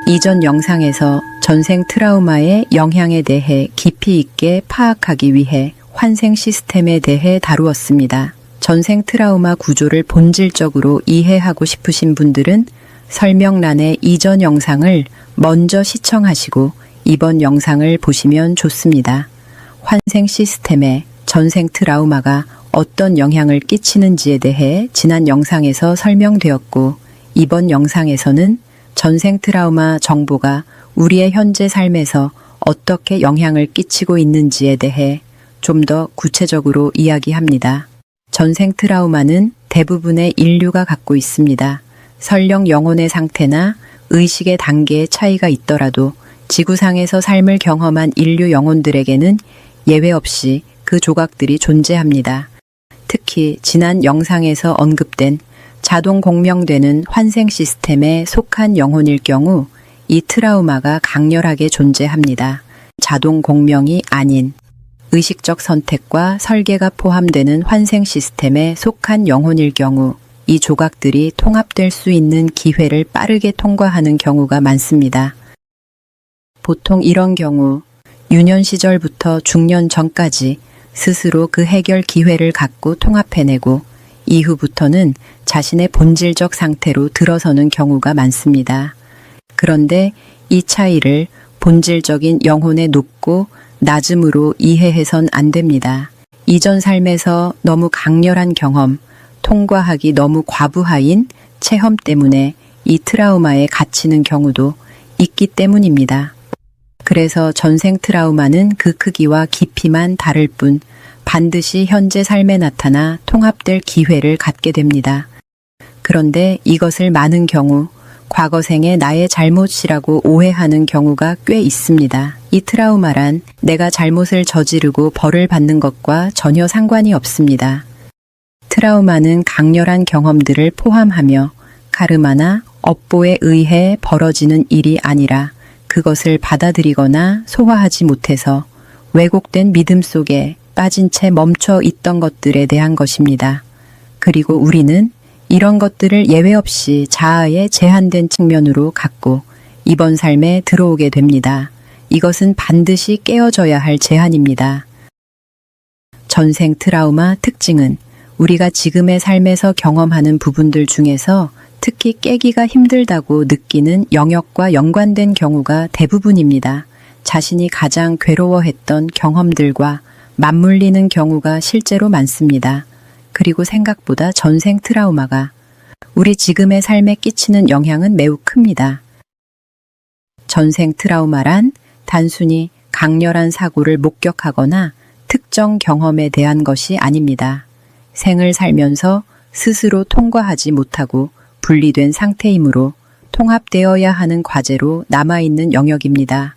이전 영상에서 전생 트라우마의 영향에 대해 깊이 있게 파악하기 위해 환생 시스템에 대해 다루었습니다. 전생 트라우마 구조를 본질적으로 이해하고 싶으신 분들은 설명란의 이전 영상을 먼저 시청하시고 이번 영상을 보시면 좋습니다. 환생 시스템에 전생 트라우마가 어떤 영향을 끼치는지에 대해 지난 영상에서 설명되었고, 이번 영상에서는 전생 트라우마 정보가 우리의 현재 삶에서 어떻게 영향을 끼치고 있는지에 대해 좀 더 구체적으로 이야기합니다. 전생 트라우마는 대부분의 인류가 갖고 있습니다. 설령 영혼의 상태나 의식의 단계의 차이가 있더라도 지구상에서 삶을 경험한 인류 영혼들에게는 예외 없이 그 조각들이 존재합니다. 특히 지난 영상에서 언급된 자동 공명되는 환생 시스템에 속한 영혼일 경우 이 트라우마가 강렬하게 존재합니다. 자동 공명이 아닌 의식적 선택과 설계가 포함되는 환생 시스템에 속한 영혼일 경우 이 조각들이 통합될 수 있는 기회를 빠르게 통과하는 경우가 많습니다. 보통 이런 경우 유년 시절부터 중년 전까지 스스로 그 해결 기회를 갖고 통합해내고 이후부터는 자신의 본질적 상태로 들어서는 경우가 많습니다. 그런데 이 차이를 본질적인 영혼의 높고 낮음으로 이해해선 안 됩니다. 이전 삶에서 너무 강렬한 경험, 통과하기 너무 과부하인 체험 때문에 이 트라우마에 갇히는 경우도 있기 때문입니다. 그래서 전생 트라우마는 그 크기와 깊이만 다를 뿐 반드시 현재 삶에 나타나 통합될 기회를 갖게 됩니다. 그런데 이것을 많은 경우 과거 생의 나의 잘못이라고 오해하는 경우가 꽤 있습니다. 이 트라우마란 내가 잘못을 저지르고 벌을 받는 것과 전혀 상관이 없습니다. 트라우마는 강렬한 경험들을 포함하며 카르마나 업보에 의해 벌어지는 일이 아니라 그것을 받아들이거나 소화하지 못해서 왜곡된 믿음 속에 빠진 채 멈춰 있던 것들에 대한 것입니다. 그리고 우리는 이런 것들을 예외 없이 자아의 제한된 측면으로 갖고 이번 삶에 들어오게 됩니다. 이것은 반드시 깨어져야 할 제한입니다. 전생 트라우마 특징은 우리가 지금의 삶에서 경험하는 부분들 중에서 특히 깨기가 힘들다고 느끼는 영역과 연관된 경우가 대부분입니다. 자신이 가장 괴로워했던 경험들과 맞물리는 경우가 실제로 많습니다. 그리고 생각보다 전생 트라우마가 우리 지금의 삶에 끼치는 영향은 매우 큽니다. 전생 트라우마란 단순히 강렬한 사고를 목격하거나 특정 경험에 대한 것이 아닙니다. 생을 살면서 스스로 통과하지 못하고 분리된 상태이므로 통합되어야 하는 과제로 남아있는 영역입니다.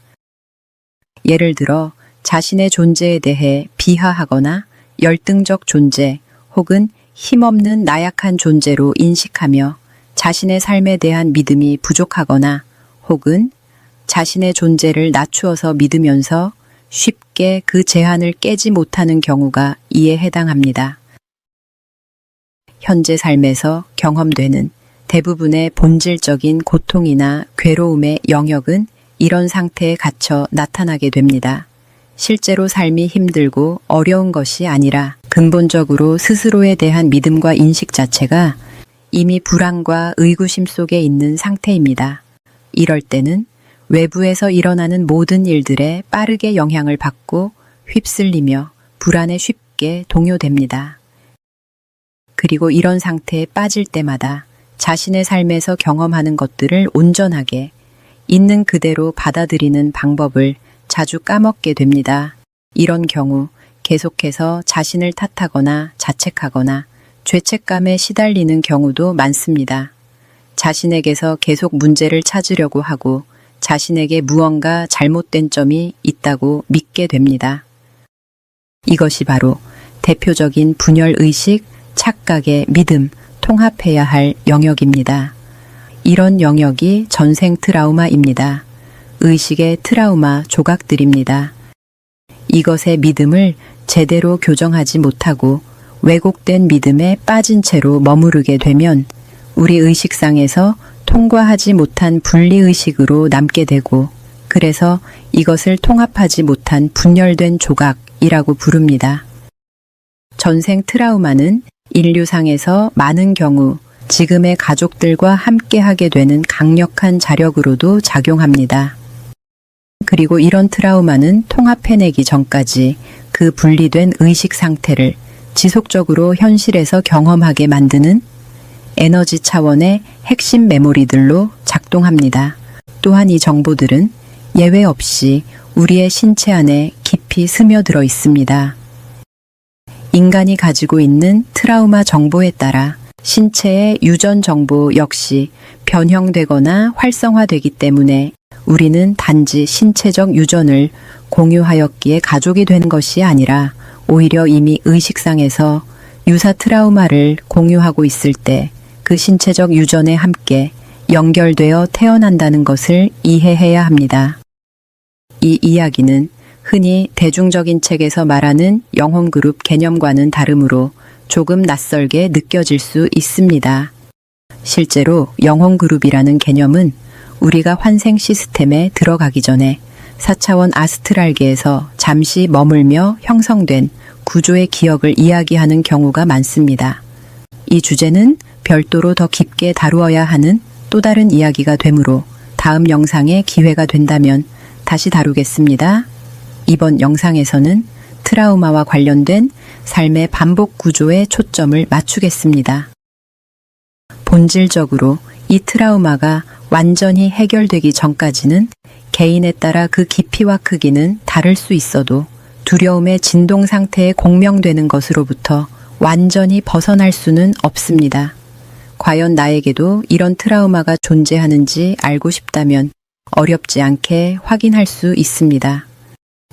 예를 들어 자신의 존재에 대해 비하하거나 열등적 존재 혹은 힘없는 나약한 존재로 인식하며 자신의 삶에 대한 믿음이 부족하거나 혹은 자신의 존재를 낮추어서 믿으면서 쉽게 그 제한을 깨지 못하는 경우가 이에 해당합니다. 현재 삶에서 경험되는 대부분의 본질적인 고통이나 괴로움의 영역은 이런 상태에 갇혀 나타나게 됩니다. 실제로 삶이 힘들고 어려운 것이 아니라 근본적으로 스스로에 대한 믿음과 인식 자체가 이미 불안과 의구심 속에 있는 상태입니다. 이럴 때는 외부에서 일어나는 모든 일들에 빠르게 영향을 받고 휩쓸리며 불안에 쉽게 동요됩니다. 그리고 이런 상태에 빠질 때마다 자신의 삶에서 경험하는 것들을 온전하게 있는 그대로 받아들이는 방법을 자주 까먹게 됩니다. 이런 경우 계속해서 자신을 탓하거나 자책하거나 죄책감에 시달리는 경우도 많습니다. 자신에게서 계속 문제를 찾으려고 하고 자신에게 무언가 잘못된 점이 있다고 믿게 됩니다. 이것이 바로 대표적인 분열의식, 착각의 믿음, 통합해야 할 영역입니다. 이런 영역이 전생 트라우마입니다. 의식의 트라우마 조각들입니다. 이것의 믿음을 제대로 교정하지 못하고 왜곡된 믿음에 빠진 채로 머무르게 되면 우리 의식상에서 통과하지 못한 분리의식으로 남게 되고, 그래서 이것을 통합하지 못한 분열된 조각이라고 부릅니다. 전생 트라우마는 인류상에서 많은 경우 지금의 가족들과 함께하게 되는 강력한 자력으로도 작용합니다. 그리고 이런 트라우마는 통합해내기 전까지 그 분리된 의식 상태를 지속적으로 현실에서 경험하게 만드는 에너지 차원의 핵심 메모리들로 작동합니다. 또한 이 정보들은 예외 없이 우리의 신체 안에 깊이 스며들어 있습니다. 인간이 가지고 있는 트라우마 정보에 따라 신체의 유전 정보 역시 변형되거나 활성화되기 때문에 우리는 단지 신체적 유전을 공유하였기에 가족이 된 것이 아니라 오히려 이미 의식상에서 유사 트라우마를 공유하고 있을 때 그 신체적 유전에 함께 연결되어 태어난다는 것을 이해해야 합니다. 이 이야기는 흔히 대중적인 책에서 말하는 영혼그룹 개념과는 다르므로 조금 낯설게 느껴질 수 있습니다. 실제로 영혼그룹이라는 개념은 우리가 환생 시스템에 들어가기 전에 4차원 아스트랄계에서 잠시 머물며 형성된 구조의 기억을 이야기하는 경우가 많습니다. 이 주제는 별도로 더 깊게 다루어야 하는 또 다른 이야기가 되므로 다음 영상에 기회가 된다면 다시 다루겠습니다. 이번 영상에서는 트라우마와 관련된 삶의 반복 구조에 초점을 맞추겠습니다. 본질적으로 이 트라우마가 완전히 해결되기 전까지는 개인에 따라 그 깊이와 크기는 다를 수 있어도 두려움의 진동 상태에 공명되는 것으로부터 완전히 벗어날 수는 없습니다. 과연 나에게도 이런 트라우마가 존재하는지 알고 싶다면 어렵지 않게 확인할 수 있습니다.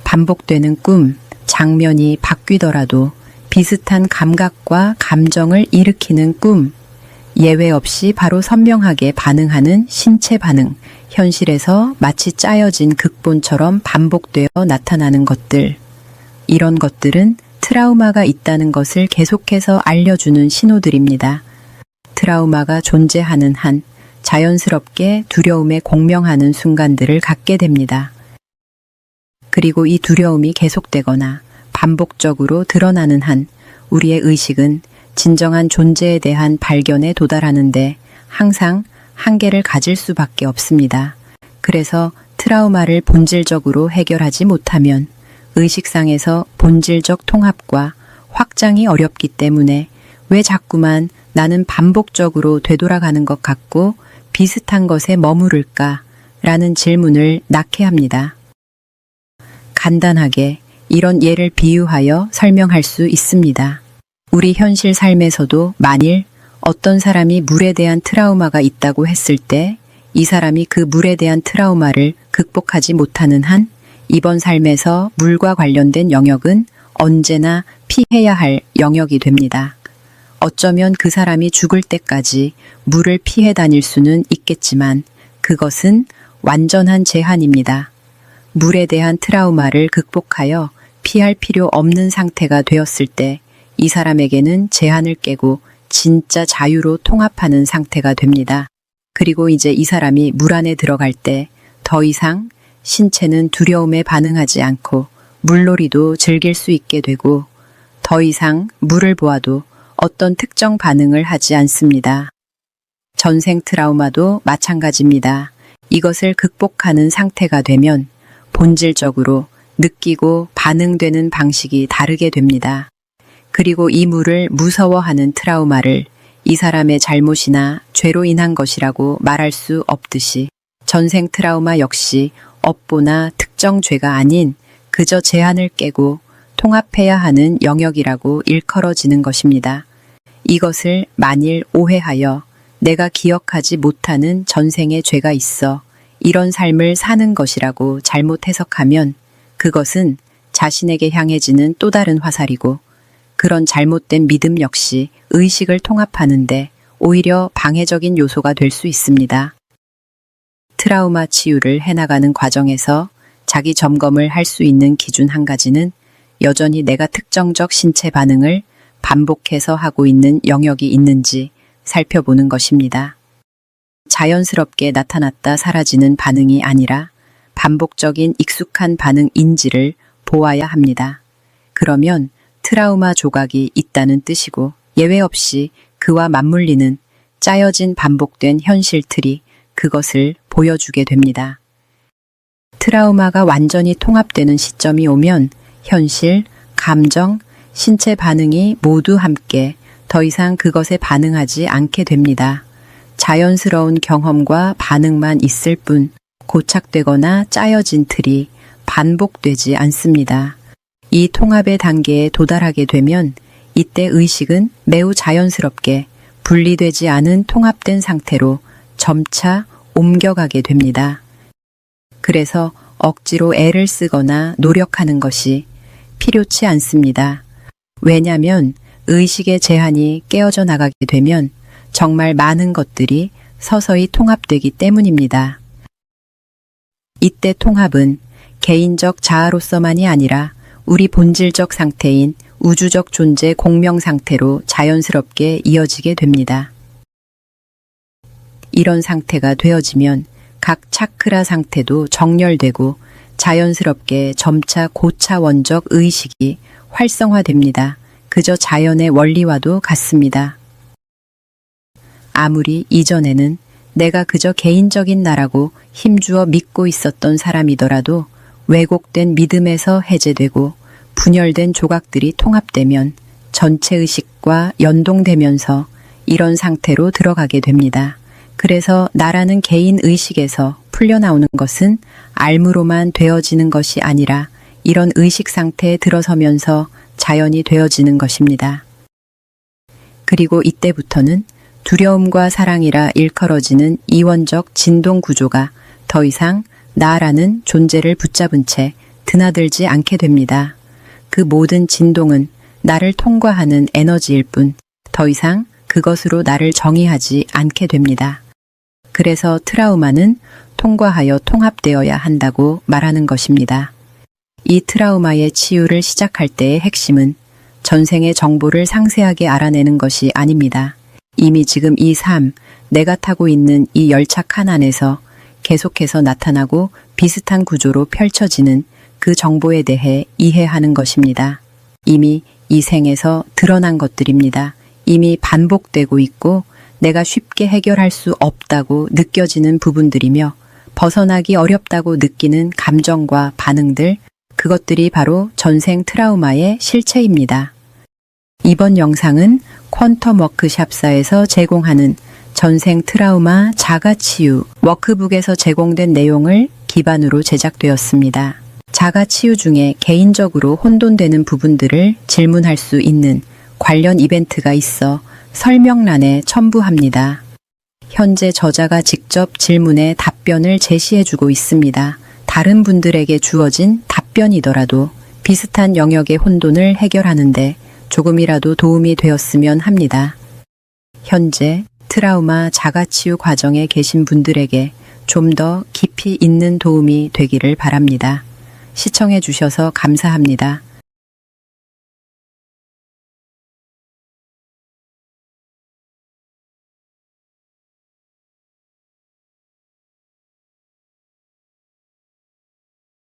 반복되는 꿈, 장면이 바뀌더라도 비슷한 감각과 감정을 일으키는 꿈, 예외 없이 바로 선명하게 반응하는 신체 반응, 현실에서 마치 짜여진 극본처럼 반복되어 나타나는 것들. 이런 것들은 트라우마가 있다는 것을 계속해서 알려주는 신호들입니다. 트라우마가 존재하는 한 자연스럽게 두려움에 공명하는 순간들을 갖게 됩니다. 그리고 이 두려움이 계속되거나 반복적으로 드러나는 한 우리의 의식은 진정한 존재에 대한 발견에 도달하는데 항상 한계를 가질 수밖에 없습니다. 그래서 트라우마를 본질적으로 해결하지 못하면 의식상에서 본질적 통합과 확장이 어렵기 때문에 왜 자꾸만 나는 반복적으로 되돌아가는 것 같고 비슷한 것에 머무를까? 라는 질문을 낳게 합니다. 간단하게 이런 예를 비유하여 설명할 수 있습니다. 우리 현실 삶에서도 만일 어떤 사람이 물에 대한 트라우마가 있다고 했을 때 이 사람이 그 물에 대한 트라우마를 극복하지 못하는 한 이번 삶에서 물과 관련된 영역은 언제나 피해야 할 영역이 됩니다. 어쩌면 그 사람이 죽을 때까지 물을 피해 다닐 수는 있겠지만 그것은 완전한 제한입니다. 물에 대한 트라우마를 극복하여 피할 필요 없는 상태가 되었을 때 이 사람에게는 제한을 깨고 진짜 자유로 통합하는 상태가 됩니다. 그리고 이제 이 사람이 물 안에 들어갈 때 더 이상 신체는 두려움에 반응하지 않고 물놀이도 즐길 수 있게 되고 더 이상 물을 보아도 어떤 특정 반응을 하지 않습니다. 전생 트라우마도 마찬가지입니다. 이것을 극복하는 상태가 되면 본질적으로 느끼고 반응되는 방식이 다르게 됩니다. 그리고 이 물을 무서워하는 트라우마를 이 사람의 잘못이나 죄로 인한 것이라고 말할 수 없듯이 전생 트라우마 역시 업보나 특정 죄가 아닌 그저 제한을 깨고 통합해야 하는 영역이라고 일컬어지는 것입니다. 이것을 만일 오해하여 내가 기억하지 못하는 전생의 죄가 있어 이런 삶을 사는 것이라고 잘못 해석하면 그것은 자신에게 향해지는 또 다른 화살이고 그런 잘못된 믿음 역시 의식을 통합하는데 오히려 방해적인 요소가 될 수 있습니다. 트라우마 치유를 해나가는 과정에서 자기 점검을 할 수 있는 기준 한 가지는 여전히 내가 특정적 신체 반응을 반복해서 하고 있는 영역이 있는지 살펴보는 것입니다. 자연스럽게 나타났다 사라지는 반응이 아니라 반복적인 익숙한 반응인지를 보아야 합니다. 그러면 트라우마 조각이 있다는 뜻이고 예외 없이 그와 맞물리는 짜여진 반복된 현실 틀이 그것을 보여주게 됩니다. 트라우마가 완전히 통합되는 시점이 오면 현실, 감정, 신체 반응이 모두 함께 더 이상 그것에 반응하지 않게 됩니다. 자연스러운 경험과 반응만 있을 뿐 고착되거나 짜여진 틀이 반복되지 않습니다. 이 통합의 단계에 도달하게 되면 이때 의식은 매우 자연스럽게 분리되지 않은 통합된 상태로 점차 옮겨가게 됩니다. 그래서 억지로 애를 쓰거나 노력하는 것이 필요치 않습니다. 왜냐하면 의식의 제한이 깨어져 나가게 되면 정말 많은 것들이 서서히 통합되기 때문입니다. 이때 통합은 개인적 자아로서만이 아니라 우리 본질적 상태인 우주적 존재 공명 상태로 자연스럽게 이어지게 됩니다. 이런 상태가 되어지면 각 차크라 상태도 정렬되고 자연스럽게 점차 고차원적 의식이 활성화됩니다. 그저 자연의 원리와도 같습니다. 아무리 이전에는 내가 그저 개인적인 나라고 힘주어 믿고 있었던 사람이더라도 왜곡된 믿음에서 해제되고 분열된 조각들이 통합되면 전체 의식과 연동되면서 이런 상태로 들어가게 됩니다. 그래서 나라는 개인 의식에서 풀려나오는 것은 알무로만 되어지는 것이 아니라 이런 의식 상태에 들어서면서 자연이 되어지는 것입니다. 그리고 이때부터는 두려움과 사랑이라 일컬어지는 이원적 진동 구조가 더 이상 나라는 존재를 붙잡은 채 드나들지 않게 됩니다. 그 모든 진동은 나를 통과하는 에너지일 뿐 더 이상 그것으로 나를 정의하지 않게 됩니다. 그래서 트라우마는 통과하여 통합되어야 한다고 말하는 것입니다. 이 트라우마의 치유를 시작할 때의 핵심은 전생의 정보를 상세하게 알아내는 것이 아닙니다. 이미 지금 이 삶, 내가 타고 있는 이 열차 칸 안에서 계속해서 나타나고 비슷한 구조로 펼쳐지는 그 정보에 대해 이해하는 것입니다. 이미 이 생에서 드러난 것들입니다. 이미 반복되고 있고 내가 쉽게 해결할 수 없다고 느껴지는 부분들이며 벗어나기 어렵다고 느끼는 감정과 반응들, 그것들이 바로 전생 트라우마의 실체입니다. 이번 영상은 퀀텀 워크샵사에서 제공하는 전생 트라우마 자가치유 워크북에서 제공된 내용을 기반으로 제작되었습니다. 자가치유 중에 개인적으로 혼돈되는 부분들을 질문할 수 있는 관련 이벤트가 있어 설명란에 첨부합니다. 현재 저자가 직접 질문에 답변을 제시해주고 있습니다. 다른 분들에게 주어진 답변이더라도 비슷한 영역의 혼돈을 해결하는데 조금이라도 도움이 되었으면 합니다. 현재 트라우마 자가치유 과정에 계신 분들에게 좀 더 깊이 있는 도움이 되기를 바랍니다. 시청해 주셔서 감사합니다.